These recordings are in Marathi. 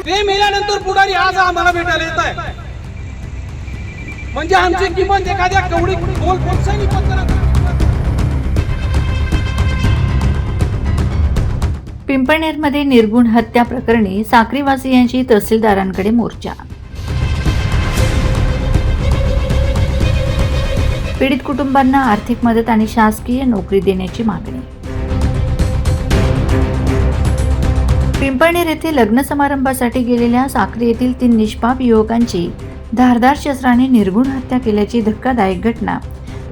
ते मेल्यानंतर पुढारी आज आम्हाला भेटायला येत आहे, म्हणजे आमची किंमत एखाद्या कवडी गोल कोणसाही पत्रात. पिंपळनेरमध्ये निर्गुण हत्या प्रकरणी साक्रीवासियांची तहसीलदारांकडे मोर्चा. पीडित कुटुंबांना आर्थिक मदत आणि शासकीय नोकरी देण्याची मागणी. पिंपळनेर येथे लग्न समारंभासाठी गेलेल्या साक्री येथील 3 निष्पाप युवकांची धारदार शस्त्राने निर्गुण हत्या केल्याची धक्कादायक घटना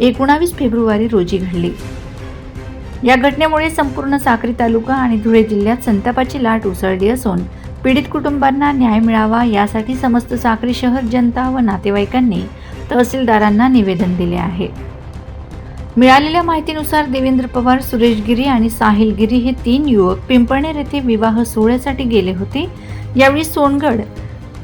19 फेब्रुवारी रोजी घडली. या घटनेमुळे संपूर्ण साक्री तालुका आणि धुळे जिल्ह्यात संतापाची लाट उसळली असून पीडित कुटुंबांना न्याय मिळावा यासाठी समस्त साक्री शहर जनता व नातेवाईकांनी तहसीलदारांना निवेदन दिले आहे. मिळालेल्या माहितीनुसार देवेंद्र पवार, सुरेश गिरी आणि साहिल गिरी हे 3 युवक पिंपळनेर येथे विवाह सोहळ्यासाठी गेले होते. यावेळी सोनगड,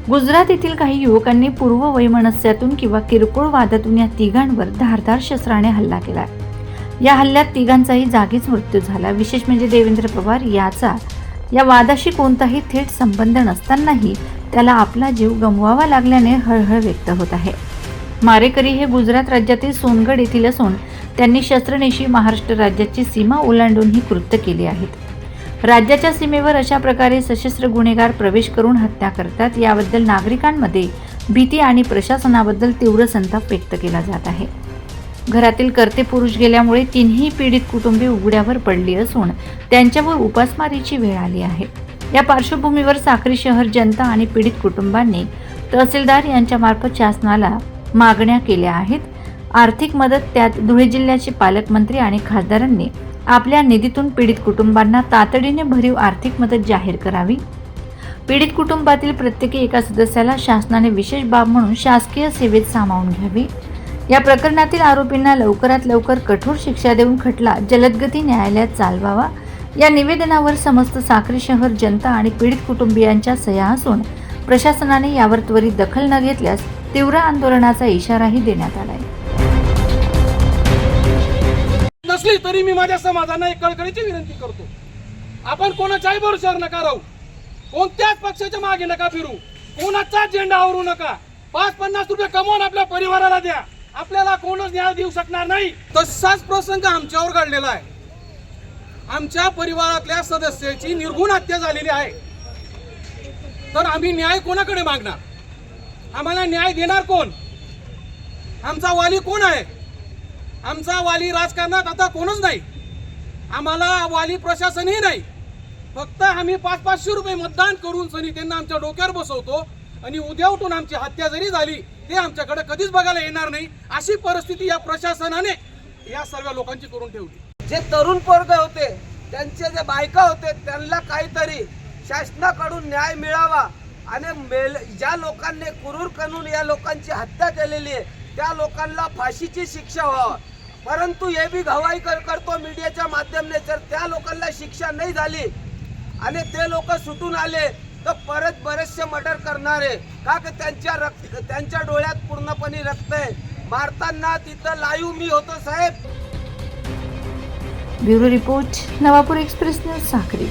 गुजरात येथील काही युवकांनी पूर्व वैमनस्यातून किंवा किरकोळ वादातून या तिघांवर धारदार शस्त्राने हल्ला केला. या हल्ल्यात तिघांचाही जागीच मृत्यू झाला. विशेष म्हणजे देवेंद्र पवार याचा या वादाशी कोणताही थेट संबंध नसतानाही त्याला आपला जीव गमवावा लागल्याने हळहळ व्यक्त होत आहे. मारेकरी हे गुजरात राज्यातील सोनगड येथील असून त्यांनी शस्त्रनेशी महाराष्ट्र राज्याची सीमा ओलांडून ही कृत्य केली आहेत. राज्याच्या सीमेवर अशा प्रकारे सशस्त्र गुन्हेगार प्रवेश करून हत्या करतात, याबद्दल नागरिकांमध्ये भीती आणि प्रशासनाबद्दल तीव्र संताप व्यक्त केला जात आहे. घरातील कर्ते पुरुष गेल्यामुळे 3ही पीडित कुटुंबे उघड्यावर पडली असून त्यांच्यावर उपासमारीची वेळ आली आहे. या पार्श्वभूमीवर साक्री शहर जनता आणि पीडित कुटुंबांनी तहसीलदार यांच्यामार्फत शासनाला मागण्या केल्या आहेत. आर्थिक मदत, त्यात धुळे जिल्ह्याचे पालकमंत्री आणि खासदारांनी आपल्या निधीतून पीडित कुटुंबांना तातडीने भरीव आर्थिक मदत जाहीर करावी. पीडित कुटुंबातील प्रत्येकी एका सदस्याला शासनाने विशेष बाब म्हणून शासकीय सेवेत सामावून घ्यावी. या प्रकरणातील आरोपींना लवकरात लवकर कठोर शिक्षा देऊन खटला जलदगती न्यायालयात चालवावा. या निवेदनावर समस्त साक्री शहर जनता आणि पीडित कुटुंबियांच्या सह्या असून प्रशासनाने यावर त्वरित दखल न घेतल्यास तीव्र आंदोलनाचा इशाराही देण्यात आलाय. नसली तरी मी माझ्या समाजाला एक कळकळीची विनंती करतो, आपण कोणाच्याही भरोशावर नका राहू, कोणत्याच पक्षाच्या मागे नका फिरू, कोणाचाच झेंडा आवरू नका. 5-50 रुपये कमवून आपल्या परिवाराला द्या, आपल्याला कोणच न्याय देऊ शकणार नाही. तसाच प्रसंग आमच्यावर घडलेला आहे. आमच्या परिवारातल्या सदस्याची निर्गुण हत्या झालेली आहे, तर आम्ही न्याय कोणाकडे मागणार? आम्हाला न्याय देणार कोण? आमचा वाली कोण आहे? आमचा वाली राजकारणात आता कोणच नाही. आम्हाला वाली प्रशासनही नाही. फक्त आम्ही 500-500 रुपये मतदान करून सनी त्यांना आमच्या डोक्यावर बसवतो आणि उद्या उठून आमची हत्या जरी झाली ते आमच्याकडे कधीच बघायला येणार नाही. अशी परिस्थिती या प्रशासनाने या सर्व लोकांची करून ठेवली. जे तरुण पोरगे होते, त्यांचे जे बायका होते, त्यांना काहीतरी शासनाकडून न्याय मिळावा आणि ज्या लोकांनी क्रूर करून या लोकांची हत्या केलेली आहे त्या लोकांना फाशीची शिक्षा व्हावा. परंतु हे बी गवाही करतो मीडियाच्या माध्यमाने, जर त्या लोकांना शिक्षा नाही झाली आणि ते लोक सुटून आले तर परत बरेचसे मर्डर करणारे, का की त्यांच्या डोळ्यात पूर्णपणे रक्त आहे. मारताना तिथं लाईव्ह मी होतो साहेब. Bureau report, Navapur express news, Sakri.